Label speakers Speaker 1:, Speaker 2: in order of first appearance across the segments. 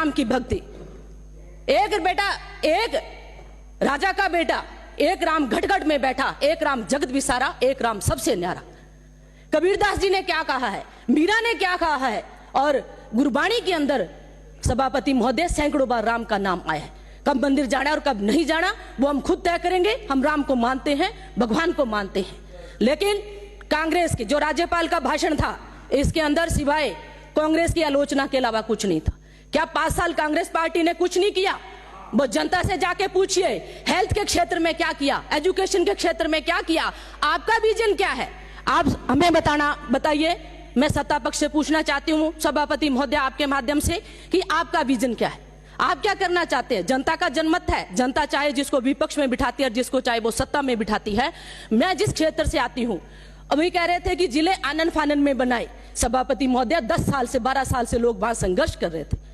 Speaker 1: राम की भक्ति। एक बेटा, एक राजा का बेटा, एक राम घट घट में बैठा, एक राम जगत विसारा, एक राम सबसे न्यारा। कबीरदास जी ने क्या कहा है, मीरा ने क्या कहा है, और गुरबाणी के अंदर सभापति महोदय सैकड़ों बार राम का नाम आया है। कब मंदिर जाना और कब नहीं जाना वो हम खुद तय करेंगे। हम राम को मानते हैं, भगवान को मानते हैं। लेकिन कांग्रेस के जो राज्यपाल का भाषण था, इसके अंदर सिवाय कांग्रेस की आलोचना के अलावा कुछ नहीं था। क्या 5 साल कांग्रेस पार्टी ने कुछ नहीं किया? वो जनता से जाके पूछिए, हेल्थ के क्षेत्र में क्या किया, एजुकेशन के क्षेत्र में क्या किया, आपका विजन क्या है, आप हमें बताइए। मैं सत्ता पक्ष से पूछना चाहती हूँ सभापति महोदय आपके माध्यम से कि आपका विजन क्या है, आप क्या करना चाहते हैं? जनता का जनमत है, जनता चाहे जिसको विपक्ष में बिठाती है और जिसको चाहे वो सत्ता में बिठाती है। मैं जिस क्षेत्र से आती हूँ, अभी कह रहे थे कि जिले आनन फानन में बनाए, सभापति महोदय 10 साल से 12 साल से लोग वहां संघर्ष कर रहे थे।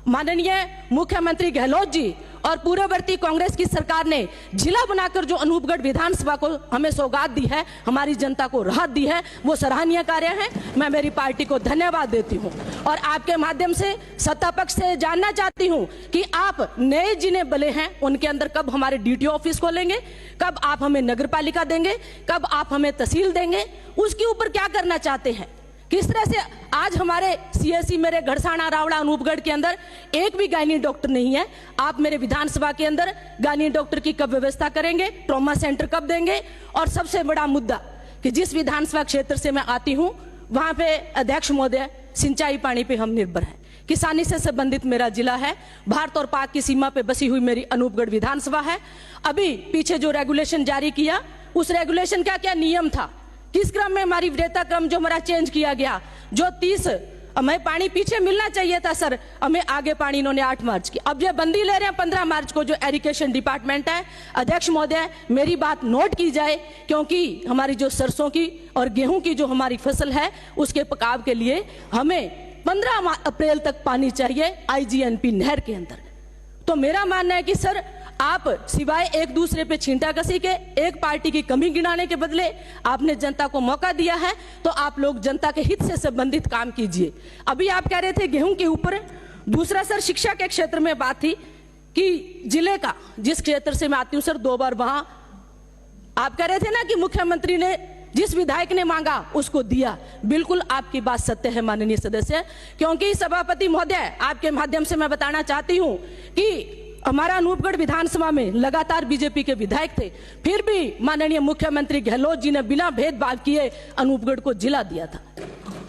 Speaker 1: माननीय मुख्यमंत्री गहलोत जी और पूर्ववर्ती कांग्रेस की सरकार ने जिला बनाकर जो अनूपगढ़ विधानसभा को हमें सौगात दी है, हमारी जनता को राहत दी है, वो सराहनीय कार्य है। मैं मेरी पार्टी को धन्यवाद देती हूं और आपके माध्यम से सत्ता पक्ष से जानना चाहती हूं कि आप नए जिन्हें बले हैं उनके अंदर कब हमारे डीटीओ ऑफिस खोलेंगे, कब आप हमें नगर पालिका देंगे, कब आप हमें तहसील देंगे, उसके ऊपर क्या करना चाहते हैं? किस तरह से आज हमारे सीएससी मेरे घड़साना रावड़ा अनूपगढ़ के अंदर एक भी गायनी डॉक्टर नहीं है। आप मेरे विधानसभा के अंदर गायनी डॉक्टर की कब व्यवस्था करेंगे, ट्रॉमा सेंटर कब देंगे? और सबसे बड़ा मुद्दा कि जिस विधानसभा क्षेत्र से मैं आती हूं वहां पे अध्यक्ष महोदय सिंचाई पानी पे हम निर्भर हैं। किसानी से संबंधित मेरा जिला है, भारत और पाक की सीमा पे बसी हुई मेरी अनूपगढ़ विधानसभा है। अभी पीछे जो रेगुलेशन जारी किया, उस रेगुलेशन का क्या नियम था, किस क्रम में हमारी वरीयता क्रम जो हमारा चेंज किया गया, जो 30 हमें पानी पीछे मिलना चाहिए था सर, हमें आगे पानी इन्होंने 8 मार्च की, अब ये बंदी ले रहे हैं 15 मार्च को जो इरिगेशन डिपार्टमेंट है। अध्यक्ष महोदय मेरी बात नोट की जाए, क्योंकि हमारी जो सरसों की और गेहूं की जो हमारी फसल है उसके पकाव के लिए हमें 15 अप्रैल तक पानी चाहिए आईजीएनपी नहर के अंदर। तो मेरा मानना है कि सर आप सिवाय एक दूसरे पे छींटा कसी के, एक पार्टी की कमी गिनाने के बदले आपने जनता को मौका दिया है, तो आप लोग जनता के हित से संबंधित काम कीजिए। अभी आप कह रहे थे गेहूं के ऊपर, दूसरा सर शिक्षा के क्षेत्र में बात थी कि जिले का जिस क्षेत्र से मैं आती हूँ सर, 2 बार वहां आप कह रहे थे ना कि मुख्यमंत्री ने जिस विधायक ने मांगा उसको दिया। बिल्कुल आपकी बात सत्य है माननीय सदस्य, क्योंकि सभापति महोदय आपके माध्यम से मैं बताना चाहती हूं कि हमारा अनूपगढ़ विधानसभा में लगातार बीजेपी के विधायक थे, फिर भी माननीय मुख्यमंत्री गहलोत जी ने बिना भेदभाव किए अनूपगढ़ को जिला दिया था।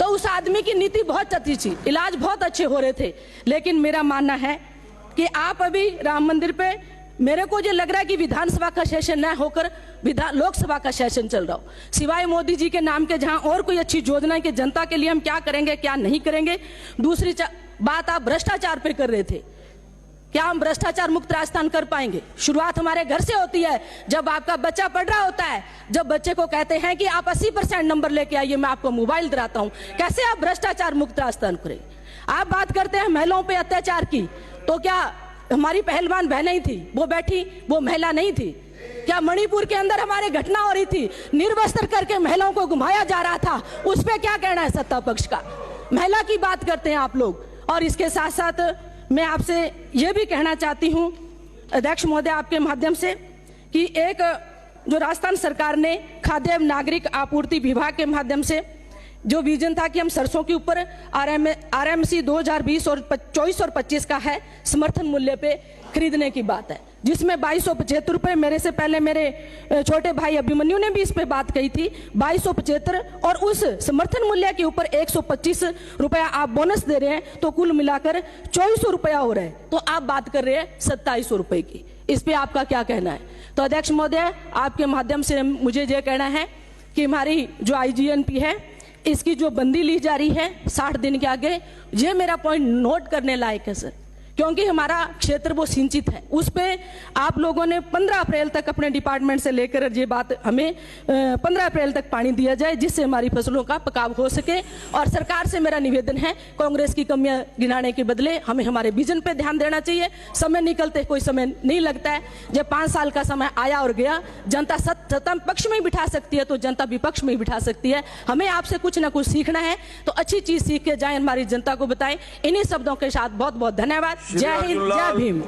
Speaker 1: तो उस आदमी की नीति बहुत अच्छी थी, इलाज बहुत अच्छे हो रहे थे। लेकिन मेरा मानना है कि आप अभी राम मंदिर पे, मेरे को जो लग रहा है कि विधानसभा का सेशन न होकर लोकसभा का सेशन चल रहा हो, सिवाय मोदी जी के नाम के, जहां और कोई अच्छी योजना के जनता के लिए हम क्या करेंगे क्या नहीं करेंगे। दूसरी बात आप भ्रष्टाचार पे कर रहे थे, क्या हम भ्रष्टाचार मुक्त राजस्थान कर पाएंगे? शुरुआत हमारे घर से होती है, जब आपका बच्चा पढ़ रहा होता है, जब बच्चे को कहते हैं कि आप 80% नंबर लेके आइए, मैं आपको मोबाइल दिलाता हूं, कैसे आप भ्रष्टाचार मुक्त राजस्थान करें? आप बात करते हैं महिलाओं पे अत्याचार की, तो क्या हमारी पहलवान बहन ही थी, वो बैठी, वो महिला नहीं थी? क्या मणिपुर के अंदर हमारे घटना हो रही थी, निर्वस्त्र करके महिलाओं को घुमाया जा रहा था, उस पर क्या कहना है सत्ता पक्ष का? महिला की बात करते हैं आप लोग। और इसके साथ साथ मैं आपसे यह भी कहना चाहती हूं अध्यक्ष महोदय आपके माध्यम से कि एक जो राजस्थान सरकार ने खाद्य एवं नागरिक आपूर्ति विभाग के माध्यम से जो विजन था कि हम सरसों के ऊपर आरएमसी 2020 और 24 और 25 का है समर्थन मूल्य पे खरीदने की बात है, जिसमें 2275 रुपये, मेरे से पहले मेरे छोटे भाई अभिमन्यु ने भी इस पे बात कही थी, 2275, और उस समर्थन मूल्य के ऊपर 125 रुपया आप बोनस दे रहे हैं, तो कुल मिलाकर 2400 रुपया हो रहा है। तो आप बात कर रहे हैं 2700 रुपये की, इस पे आपका क्या कहना है? तो अध्यक्ष महोदय आपके माध्यम से मुझे यह कहना है कि हमारी जो आईजीएनपी है इसकी जो बंदी ली जा रही है 60 दिन के आगे, ये मेरा पॉइंट नोट करने लायक है सर, क्योंकि हमारा क्षेत्र वो सिंचित है। उस पे आप लोगों ने 15 अप्रैल तक अपने डिपार्टमेंट से लेकर ये बात हमें 15 अप्रैल तक पानी दिया जाए, जिससे हमारी फसलों का पकाव हो सके। और सरकार से मेरा निवेदन है, कांग्रेस की कमियां गिनाने के बदले हमें हमारे विजन पे ध्यान देना चाहिए। समय निकलते कोई समय नहीं लगता है, जब 5 साल का समय आया और गया, जनता सत्ता पक्ष में ही बिठा सकती है तो जनता विपक्ष में ही बिठा सकती है। हमें आपसे कुछ ना कुछ सीखना है, तो अच्छी चीज सीख के जाए, हमारी जनता को बताएं। इन्हीं शब्दों के साथ बहुत बहुत धन्यवाद। जय हिंद, जय भीम।